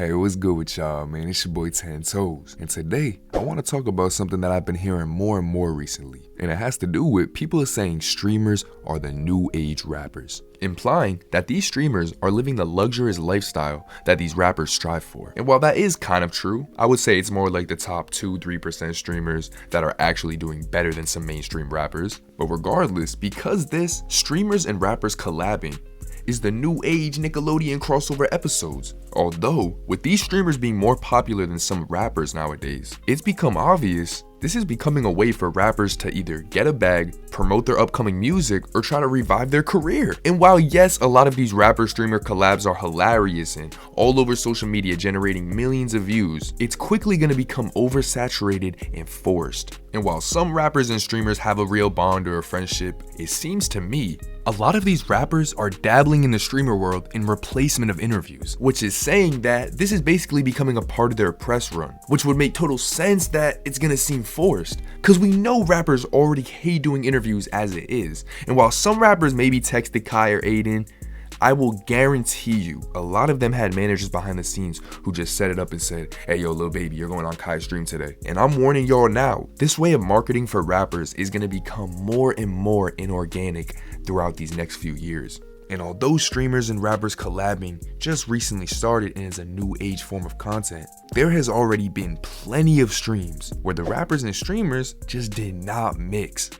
Hey, what's good with y'all, man? It's your boy 10 Toes. And today, I want to talk about something that I've been hearing more and more recently. And it has to do with people are saying streamers are the new age rappers, implying that these streamers are living the luxurious lifestyle that these rappers strive for. And while that is kind of true, I would say it's more like the top 2-3% streamers that are actually doing better than some mainstream rappers. But regardless, because this, streamers and rappers collabing is the new age Nickelodeon crossover episodes. Although, with these streamers being more popular than some rappers nowadays, it's become obvious this is becoming a way for rappers to either get a bag, promote their upcoming music, or try to revive their career. And while yes, a lot of these rapper-streamer collabs are hilarious and all over social media generating millions of views, it's quickly gonna become oversaturated and forced. And while some rappers and streamers have a real bond or a friendship, it seems to me a lot of these rappers are dabbling in the streamer world in replacement of interviews, which is saying that this is basically becoming a part of their press run, which would make total sense that it's gonna seem forced, cause we know rappers already hate doing interviews as it is. And while some rappers maybe texted Kai or Aiden, I will guarantee you, a lot of them had managers behind the scenes who just set it up and said, hey yo, little baby, you're going on Kai's stream today. And I'm warning y'all now, this way of marketing for rappers is gonna become more and more inorganic throughout these next few years. And although streamers and rappers collabing just recently started and is a new age form of content, there has already been plenty of streams where the rappers and streamers just did not mix.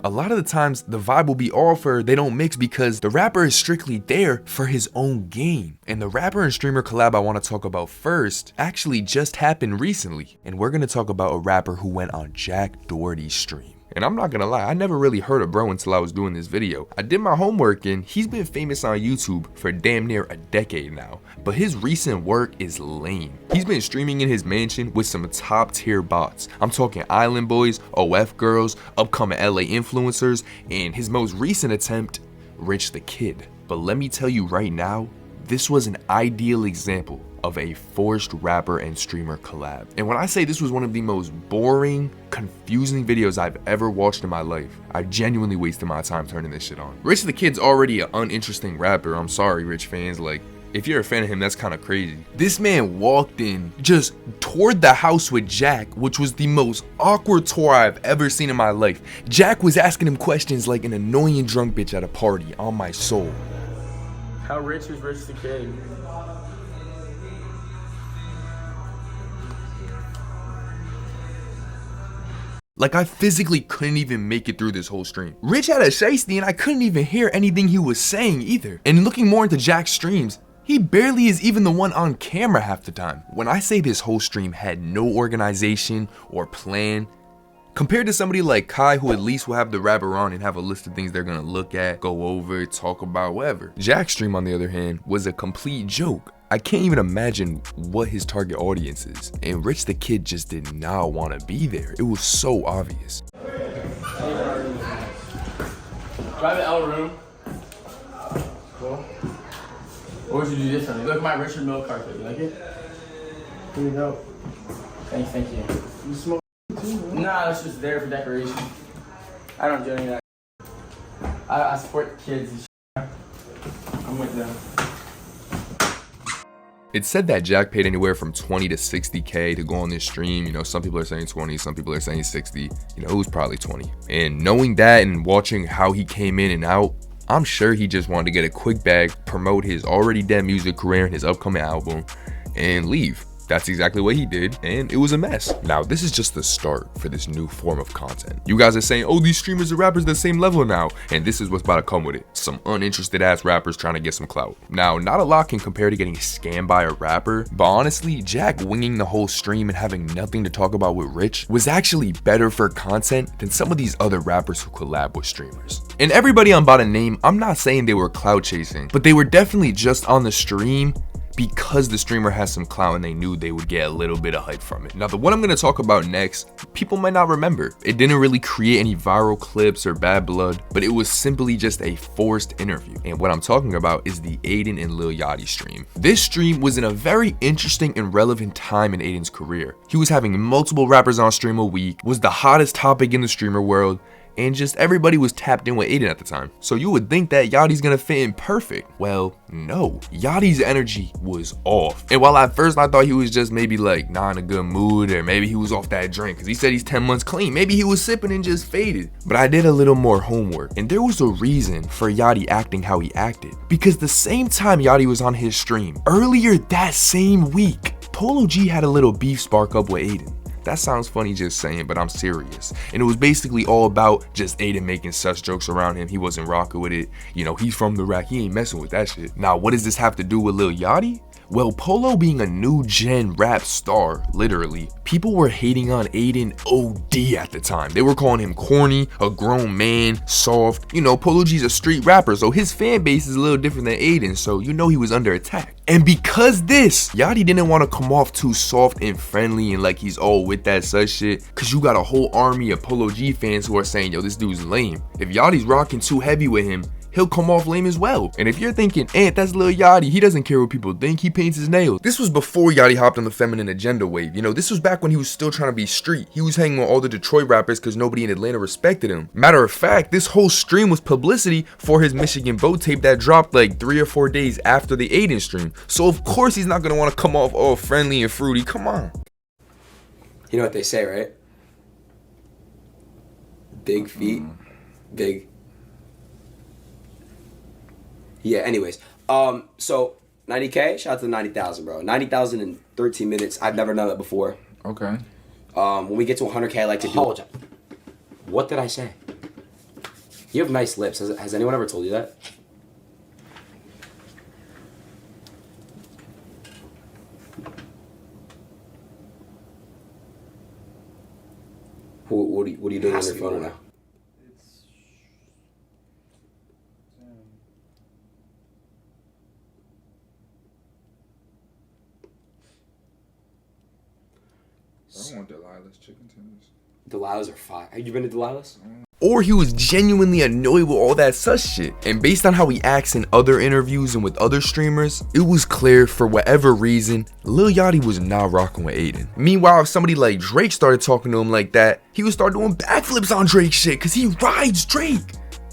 A lot of the times the vibe will be all for they don't mix because the rapper is strictly there for his own game. And the rapper and streamer collab I want to talk about first actually just happened recently. And we're going to talk about a rapper who went on Jack Doherty's stream. And I'm not gonna lie, I never really heard of bro until I was doing this video. I did my homework and he's been famous on YouTube for damn near a decade now. But his recent work is lame. He's been streaming in his mansion with some top tier bots. I'm talking Island Boys, OF Girls, upcoming LA influencers, and his most recent attempt, Rich the Kid. But let me tell you right now, this was an ideal example of a forced rapper and streamer collab. And when I say this was one of the most boring, confusing videos I've ever watched in my life, I genuinely wasted my time turning this shit on. Rich the Kid's already an uninteresting rapper. I'm sorry, Rich fans. Like, if you're a fan of him, that's kind of crazy. This man walked in, just toured the house with Jack, which was the most awkward tour I've ever seen in my life. Jack was asking him questions like an annoying drunk bitch at a party, on my soul. How rich is Rich the Kid? Like, I physically couldn't even make it through this whole stream. Rich had a shiesty and I couldn't even hear anything he was saying either. And looking more into Jack's streams, he barely is even the one on camera half the time. When I say this whole stream had no organization or plan, compared to somebody like Kai, who at least will have the rapper on and have a list of things they're gonna look at, go over, talk about, whatever. Jack's stream, on the other hand, was a complete joke. I can't even imagine what his target audience is. And Rich the Kid just did not want to be there. It was so obvious. Do I have an L room? Cool. What would you do differently? Look at my Richard Mill carpet. You like it? Here you go. Thank you. You smoke too, man? Nah, it's just there for decoration. I don't do any of that. I support the kids and shit. I'm with them. It's said that Jack paid anywhere from 20 to 60K to go on this stream. You know, some people are saying 20, some people are saying 60. You know, it was probably 20. And knowing that and watching how he came in and out, I'm sure he just wanted to get a quick bag, promote his already dead music career and his upcoming album, and leave. That's exactly what he did, and it was a mess. Now, this is just the start for this new form of content. You guys are saying, oh, these streamers and rappers are the same level now, and this is what's about to come with it. Some uninterested ass rappers trying to get some clout. Now, not a lot can compare to getting scammed by a rapper, but honestly, Jack winging the whole stream and having nothing to talk about with Rich was actually better for content than some of these other rappers who collab with streamers. And everybody I'm about to name, I'm not saying they were clout chasing, but they were definitely just on the stream because the streamer has some clout and they knew they would get a little bit of hype from it. Now, the one I'm gonna talk about next, people might not remember. It didn't really create any viral clips or bad blood, but it was simply just a forced interview. And what I'm talking about is the Aiden and Lil Yachty stream. This stream was in a very interesting and relevant time in Aiden's career. He was having multiple rappers on stream a week, was the hottest topic in the streamer world, and just everybody was tapped in with Aiden at the time. So you would think that Yachty's gonna fit in perfect. Well, no. Yachty's energy was off. And while at first I thought he was just maybe like not in a good mood, or maybe he was off that drink, because he said he's 10 months clean. Maybe he was sipping and just faded. But I did a little more homework, and there was a reason for Yachty acting how he acted. Because the same time Yachty was on his stream, earlier that same week, Polo G had a little beef spark up with Aiden. That sounds funny just saying, but I'm serious. And it was basically all about just Aiden making sus jokes around him. He wasn't rocking with it. You know, he's from the rack. He ain't messing with that shit. Now, what does this have to do with Lil Yachty? Well, Polo being a new gen rap star, literally, people were hating on Aiden OD at the time. They were calling him corny, a grown man, soft. You know, Polo G's a street rapper, so his fan base is a little different than Aiden, so you know he was under attack. And because Yachty didn't want to come off too soft and friendly and like he's all with that such shit, cause you got a whole army of Polo G fans who are saying, yo, this dude's lame. If Yachty's rocking too heavy with him, he'll come off lame as well. And if you're thinking, that's Lil Yachty, he doesn't care what people think, he paints his nails. This was before Yachty hopped on the feminine agenda wave. You know, this was back when he was still trying to be street. He was hanging with all the Detroit rappers because nobody in Atlanta respected him. Matter of fact, this whole stream was publicity for his Michigan boat tape that dropped like 3 or 4 days after the Aiden stream. So of course he's not gonna want to come off all friendly and fruity. Come on. You know what they say, right? Big feet, big. Yeah, anyways. So 90K, shout out to the 90,000, bro. 90,000 in 13 minutes. I've never done that before. Okay. When we get to 100K, I like to do. What did I say? You have nice lips. Has anyone ever told you that? What are you doing on your phone right now? I want Delilah's chicken tenders. Delilah's are fire. Have you been to Delilah's? Or he was genuinely annoyed with all that sus shit. And based on how he acts in other interviews and with other streamers, it was clear for whatever reason, Lil Yachty was not rocking with Aiden. Meanwhile, if somebody like Drake started talking to him like that, he would start doing backflips on Drake shit because he rides Drake.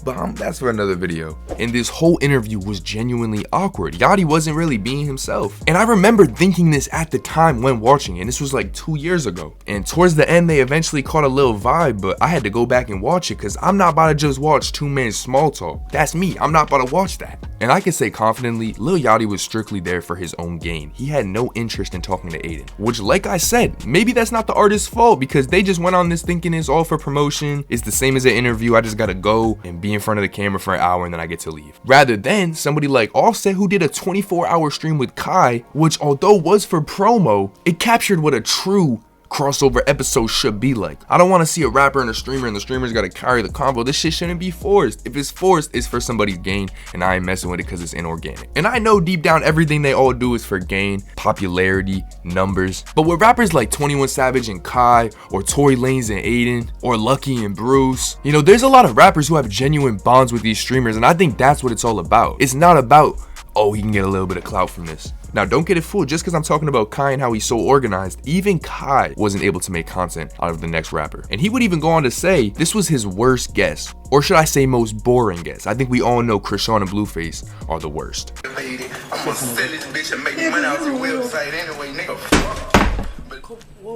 But that's for another video. And this whole interview was genuinely awkward. Yachty wasn't really being himself. And I remember thinking this at the time when watching it. And this was like 2 years ago. And towards the end, they eventually caught a little vibe, but I had to go back and watch it because I'm not about to just watch two men small talk. That's me. I'm not about to watch that. And I can say confidently, Lil Yachty was strictly there for his own gain. He had no interest in talking to Aiden. Which, like I said, maybe that's not the artist's fault because they just went on this thinking it's all for promotion. It's the same as an interview. I just gotta go and be in front of the camera for an hour and then I get to leave. Rather than somebody like Offset who did a 24-hour stream with Kai, which although was for promo, it captured what a true crossover episode should be like. I don't want to see a rapper and a streamer's got to carry the convo. This shit shouldn't be forced. If it's forced, it's for somebody's gain, and I ain't messing with it because it's inorganic. And I know deep down everything they all do is for gain, popularity, numbers. But with rappers like 21 Savage and Kai, or Tory Lanez and Aiden, or Lucky and Bruce, you know, there's a lot of rappers who have genuine bonds with these streamers, and I think that's what it's all about. It's not about, oh, he can get a little bit of clout from this. Now, don't get it fooled, just because I'm talking about Kai and how he's so organized, even Kai wasn't able to make content out of the next rapper. And he would even go on to say this was his worst guess, or should I say most boring guess. I think we all know Krishan and Blueface are the worst. I'm gonna sell this bitch and make money off your website anyway, nigga.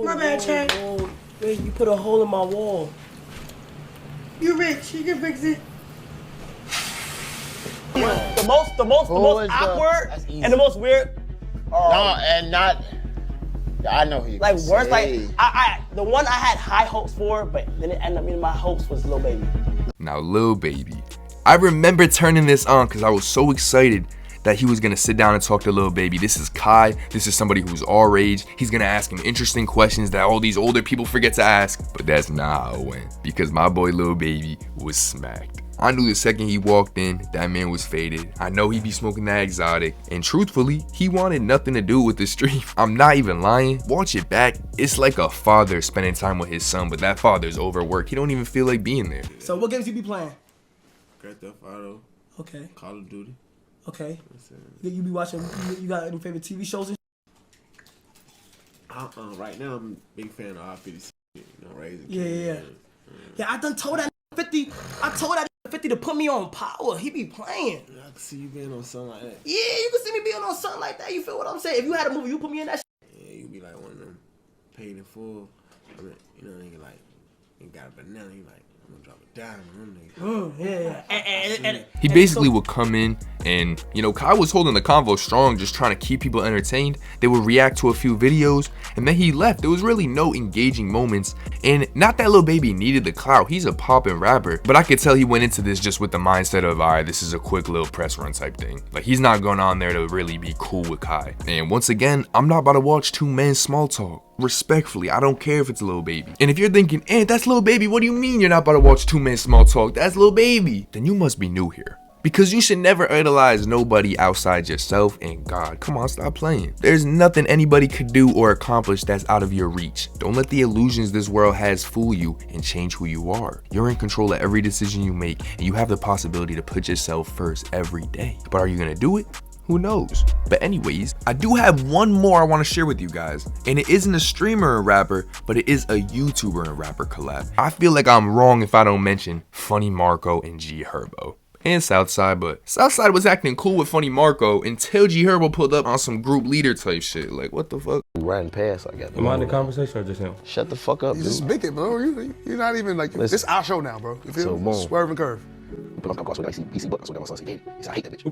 My bad, Chad. Oh, wait, you put a hole in my wall. You rich, you can fix it. The most awkward and the most weird. No, and not. I know he. Like worst, like the one I had high hopes for, but then it ended up being my hopes was Lil Baby. Now, Lil Baby. I remember turning this on because I was so excited that he was gonna sit down and talk to Lil Baby. This is Kai. This is somebody who's our age. He's gonna ask him interesting questions that all these older people forget to ask. But that's not how it went because my boy Lil Baby was smacked. I knew the second he walked in, that man was faded. I know he'd be smoking that exotic. And truthfully, he wanted nothing to do with the stream. I'm not even lying. Watch it back. It's like a father spending time with his son, but that father's overworked. He don't even feel like being there. So what games you be playing? Grand Theft Auto. Okay. Call of Duty. Okay. You be watching, you got any favorite TV shows and Right now I'm a big fan of R50. You know, Raising Yeah. Yeah, I done told that 50. I told that 50 to put me on power. He be playing. I can see you being on something like that. Yeah, you can see me being on something like that. You feel what I'm saying? If you had a movie, you put me in that shit. Yeah, you be like one of them paid in full. I mean, you know, nigga like, you got a banana, you like, I'm gonna drop a dime on them niggas. Yeah. And He basically would come in and, you know, Kai was holding the convo strong, just trying to keep people entertained. They would react to a few videos, and then he left. There was really no engaging moments, and not that Lil Baby needed the clout. He's a poppin' rapper, but I could tell he went into this just with the mindset of, all right, this is a quick little press run type thing. Like, he's not going on there to really be cool with Kai. And once again, I'm not about to watch two men small talk. Respectfully, I don't care if it's Lil Baby. And if you're thinking, that's Lil Baby, what do you mean you're not about to watch two men small talk? That's Lil Baby. Then you must be new here. Because you should never idolize nobody outside yourself and God. Come on, stop playing. There's nothing anybody could do or accomplish that's out of your reach. Don't let the illusions this world has fool you and change who you are. You're in control of every decision you make, and you have the possibility to put yourself first every day. But are you gonna do it? Who knows? But anyways, I do have one more I want to share with you guys, and it isn't a streamer and rapper, but it is a YouTuber and rapper collab. I feel like I'm wrong if I don't mention Funny Marco and G Herbo. And Southside, but Southside was acting cool with Funny Marco until G Herbo pulled up on some group leader type shit. Like, what the fuck? Riding past, I got. Am I in the conversation or just him? Shut the fuck up, You dude. just speak it, bro. You're not even like, Listen. this our show now, bro. You feel So, me? boom. Swerve and curve. But I'm across with PC Buck, so my son said, hey, he said, I hate that bitch.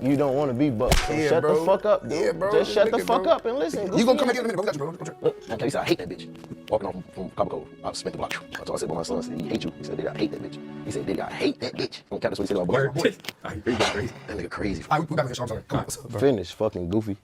You don't want to be Buck, so Yeah, shut bro. the fuck up, dude. Yeah, bro. Just shut the Nigga, fuck bro. up and listen. You gonna come back in a minute, bro. We got you, bro. Look, okay, he said, I hate that bitch. Walking off from Cabo Cove, I spent the block. So I said, well, my son said, he hate you. He said, Diddy, I hate that bitch. He said, Diddy, I hate that bitch. Don't count this what he said about Buck. That nigga crazy. All right, we got this. I'm sorry. Come on, what's up, bro? Finish, fucking goofy.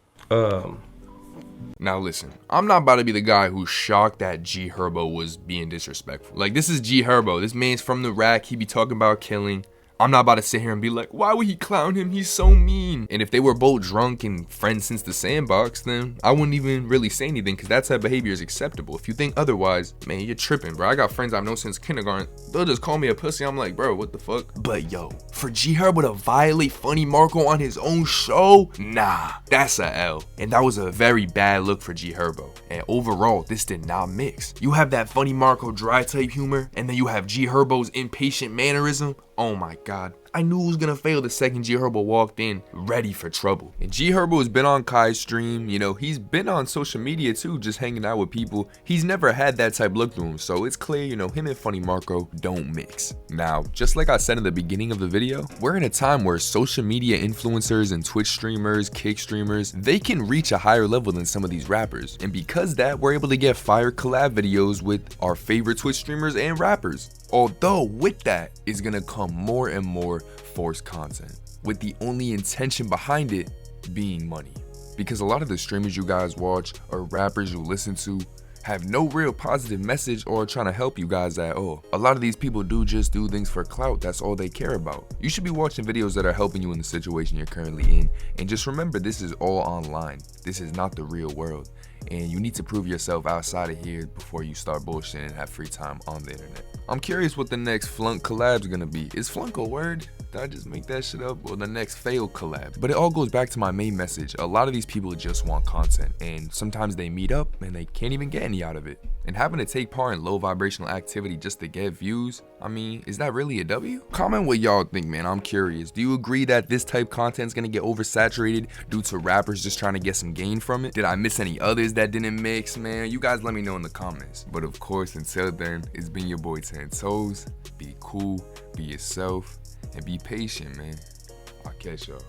Now listen, I'm not about to be the guy who's shocked that G Herbo was being disrespectful. Like, this is G Herbo. This man's from the rack. He be talking about killing. I'm not about to sit here and be like, why would he clown him? He's so mean. And if they were both drunk and friends since the sandbox, then I wouldn't even really say anything, because that type of behavior is acceptable. If you think otherwise, man, you're tripping, bro. I got friends I've known since kindergarten. They'll just call me a pussy. I'm like, bro, what the fuck? But yo, for G Herbo to violate Funny Marco on his own show, nah, that's a L. And that was a very bad look for G Herbo. And overall, this did not mix. You have that Funny Marco dry type humor, and then you have G Herbo's impatient mannerism. Oh my God. I knew it was gonna fail the second G Herbo walked in ready for trouble. And G Herbo has been on Kai's stream, you know, he's been on social media too, just hanging out with people. He's never had that type look to him, so it's clear, you know, him and Funny Marco don't mix. Now, just like I said in the beginning of the video, we're in a time where social media influencers and Twitch streamers, kick streamers, they can reach a higher level than some of these rappers. And because that, we're able to get fire collab videos with our favorite Twitch streamers and rappers. Although with that is gonna come more and more forced content, with the only intention behind it being money. Because a lot of the streamers you guys watch or rappers you listen to have no real positive message or trying to help you guys at all. A lot of these people do just do things for clout. That's all they care about. You should be watching videos that are helping you in the situation you're currently in. And just remember, this is all online. This is not the real world. And you need to prove yourself outside of here before you start bullshitting and have free time on the internet. I'm curious what the next Flunk collab is gonna be. Is Flunk a word? Did I just make that shit up? Or the next failed collab? But it all goes back to my main message. A lot of these people just want content, and sometimes they meet up and they can't even get any out of it. And having to take part in low vibrational activity just to get views, I mean, is that really a W? Comment what y'all think, man. I'm curious. Do you agree that this type of content is gonna get oversaturated due to rappers just trying to get some gain from it? Did I miss any others that didn't mix, man? You guys let me know in the comments. But of course, until then, it's been your boy 10 Toes. Be cool, be yourself, and be patient, man. I'll catch y'all.